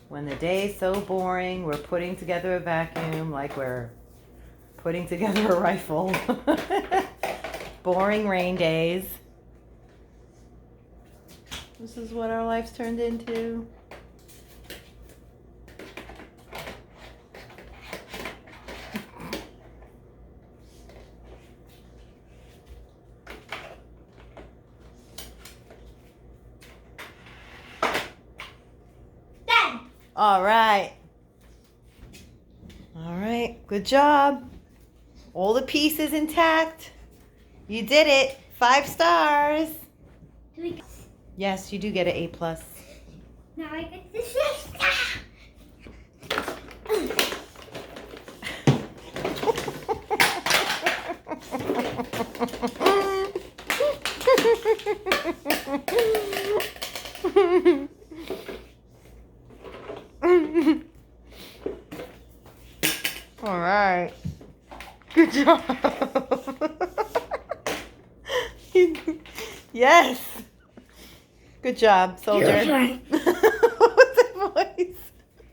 When the day's so boring, we're putting together a vacuum like we're putting together a rifle. Boring rain days. This is what our life's turned into. All right. All right. Good job. All the pieces intact. You did it. 5 stars. Yes, you do get an A+. Now I get this. All right. Good job. Yes. Good job, soldier.